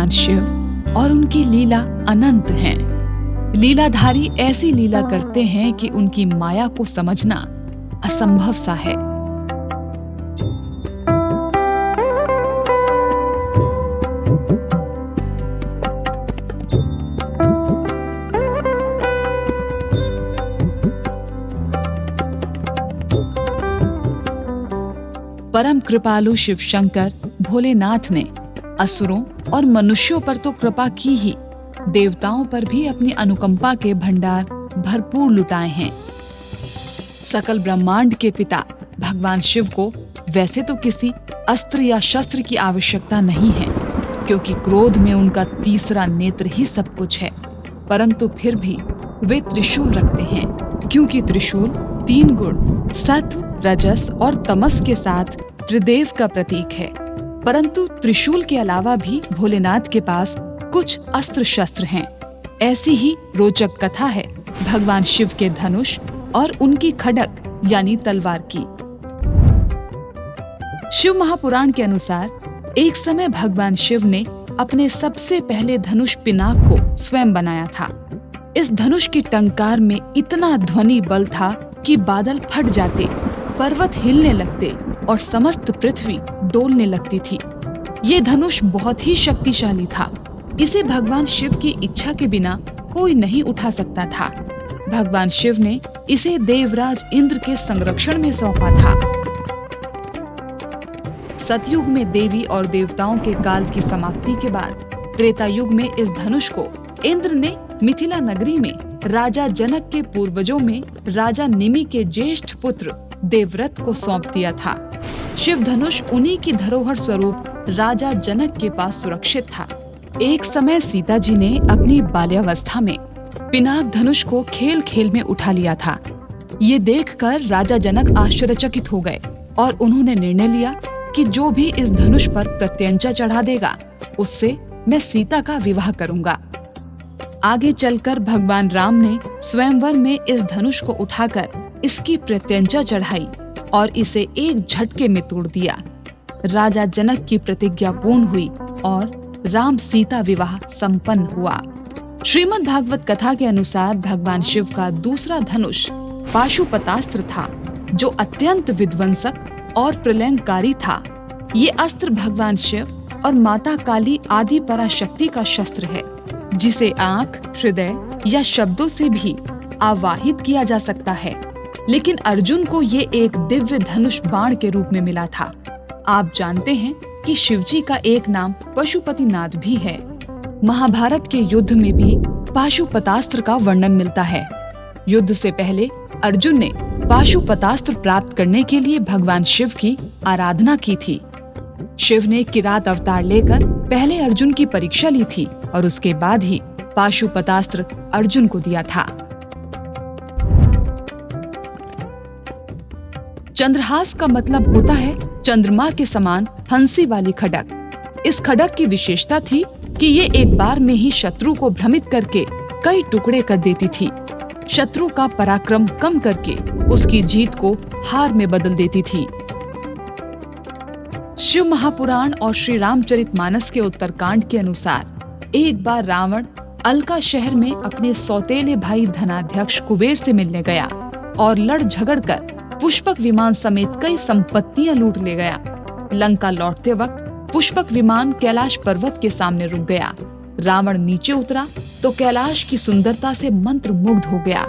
भगवान शिव और उनकी लीला अनंत है। लीलाधारी ऐसी लीला करते हैं कि उनकी माया को समझना असंभव सा है। परम कृपालु शिव शंकर भोलेनाथ ने असुरों और मनुष्यों पर तो कृपा की ही, देवताओं पर भी अपनी अनुकंपा के भंडार भरपूर लुटाए हैं। सकल ब्रह्मांड के पिता भगवान शिव को वैसे तो किसी अस्त्र या शस्त्र की आवश्यकता नहीं है, क्योंकि क्रोध में उनका तीसरा नेत्र ही सब कुछ है, परंतु फिर भी वे त्रिशूल रखते हैं, क्योंकि त्रिशूल 3 गुण सत्व, रजस और तमस के साथ त्रिदेव का प्रतीक है। परंतु त्रिशूल के अलावा भी भोलेनाथ के पास कुछ अस्त्र शस्त्र हैं। ऐसी ही रोचक कथा है भगवान शिव के धनुष और उनकी खड्ग यानी तलवार की। शिव महापुराण के अनुसार एक समय भगवान शिव ने अपने सबसे पहले धनुष पिनाक को स्वयं बनाया था। इस धनुष की टंकार में इतना ध्वनि बल था कि बादल फट जाते, पर्वत हिलने लगते और समस्त पृथ्वी डोलने लगती थी। ये धनुष बहुत ही शक्तिशाली था। इसे भगवान शिव की इच्छा के बिना कोई नहीं उठा सकता था। भगवान शिव ने इसे देवराज इंद्र के संरक्षण में सौंपा था। सतयुग में देवी और देवताओं के काल की समाप्ति के बाद त्रेता युग में इस धनुष को इंद्र ने मिथिला नगरी में राजा जनक के पूर्वजों में राजा निमि के ज्येष्ठ पुत्र देवव्रत को सौंप दिया था। शिव धनुष उन्हीं की धरोहर स्वरूप राजा जनक के पास सुरक्षित था। एक समय सीता जी ने अपनी बाल्यावस्था में पिनाक धनुष को खेल खेल में उठा लिया था। ये देखकर राजा जनक आश्चर्यचकित हो गए और उन्होंने निर्णय लिया कि जो भी इस धनुष पर प्रत्यंचा चढ़ा देगा उससे मैं सीता का विवाह करूंगा। आगे चलकर भगवान राम ने स्वयंवर में इस धनुष को उठाकर इसकी प्रत्यंचा चढ़ाई और इसे एक झटके में तोड़ दिया। राजा जनक की प्रतिज्ञा पूर्ण हुई और राम सीता विवाह संपन्न हुआ। श्रीमद् भागवत कथा के अनुसार भगवान शिव का दूसरा धनुष पाशुपतास्त्र था, जो अत्यंत विध्वंसक और प्रलयंकारी था। ये अस्त्र भगवान शिव और माता काली आदि पराशक्ति का शस्त्र है, जिसे आंख, हृदय या शब्दों से भी आवाहित किया जा सकता है। लेकिन अर्जुन को ये एक दिव्य धनुष बाण के रूप में मिला था। आप जानते हैं कि शिवजी का एक नाम पशुपतिनाथ भी है। महाभारत के युद्ध में भी पाशुपतास्त्र का वर्णन मिलता है। युद्ध से पहले अर्जुन ने पाशुपतास्त्र प्राप्त करने के लिए भगवान शिव की आराधना की थी। शिव ने किरात अवतार लेकर पहले अर्जुन की परीक्षा ली थी और उसके बाद ही पाशुपतास्त्र अर्जुन को दिया था। चंद्रहास का मतलब होता है चंद्रमा के समान हंसी वाली खड्ग। इस खड्ग की विशेषता थी कि ये एक बार में ही शत्रु को भ्रमित करके कई टुकड़े कर देती थी। शत्रु का पराक्रम कम करके उसकी जीत को हार में बदल देती थी। शिव महापुराण और श्री रामचरितमानस के उत्तरकांड के अनुसार एक बार रावण अलका शहर में अपने सौतेले भाई धनाध्यक्ष कुबेर से मिलने गया और लड़ झगड़ कर पुष्पक विमान समेत कई संपत्तियां लूट ले गया। लंका लौटते वक्त पुष्पक विमान कैलाश पर्वत के सामने रुक गया। रावण नीचे उतरा तो कैलाश की सुंदरता से मंत्र मुग्ध हो गया।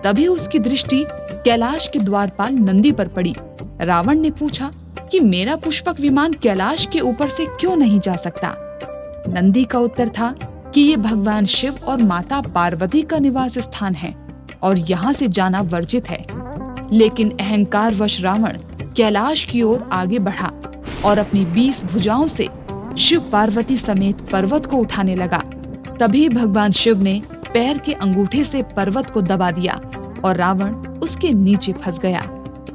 तभी उसकी दृष्टि कैलाश के द्वारपाल नंदी पर पड़ी। रावण ने पूछा कि मेरा पुष्पक विमान कैलाश के ऊपर से क्यों नहीं जा सकता। नंदी का उत्तर था कि ये भगवान शिव और माता पार्वती का निवास स्थान है और यहाँ से जाना वर्जित है। लेकिन अहंकारवश रावण कैलाश की ओर आगे बढ़ा और अपनी 20 भुजाओं से शिव पार्वती समेत पर्वत को उठाने लगा। तभी भगवान शिव ने पैर के अंगूठे से पर्वत को दबा दिया और रावण उसके नीचे फंस गया।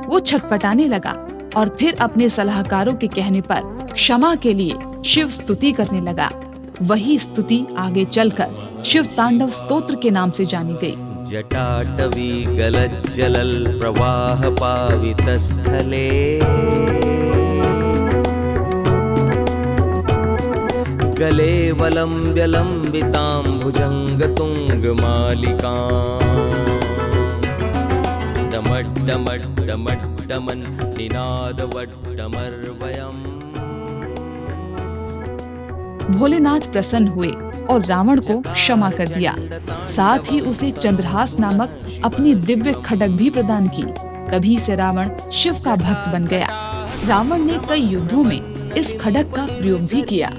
वो छटपटाने लगा और फिर अपने सलाहकारों के कहने पर क्षमा के लिए शिव स्तुति करने लगा। वही स्तुति आगे चलकर शिव तांडव स्तोत्र के नाम से जानी गई। जटाटवी गलज्जलल प्रवाह पावितस्थले गले वलम्ब्य लम्बितां भुजङ्गतुङ्गमालिकाम् डमड्डमड्डमड्डमन् निनादवड्डमर्वयम्। भोलेनाथ प्रसन्न हुए और रावण को क्षमा कर दिया। साथ ही उसे चंद्रहास नामक अपनी दिव्य खड्ग भी प्रदान की। तभी से रावण शिव का भक्त बन गया। रावण ने कई युद्धों में इस खड्ग का प्रयोग भी किया।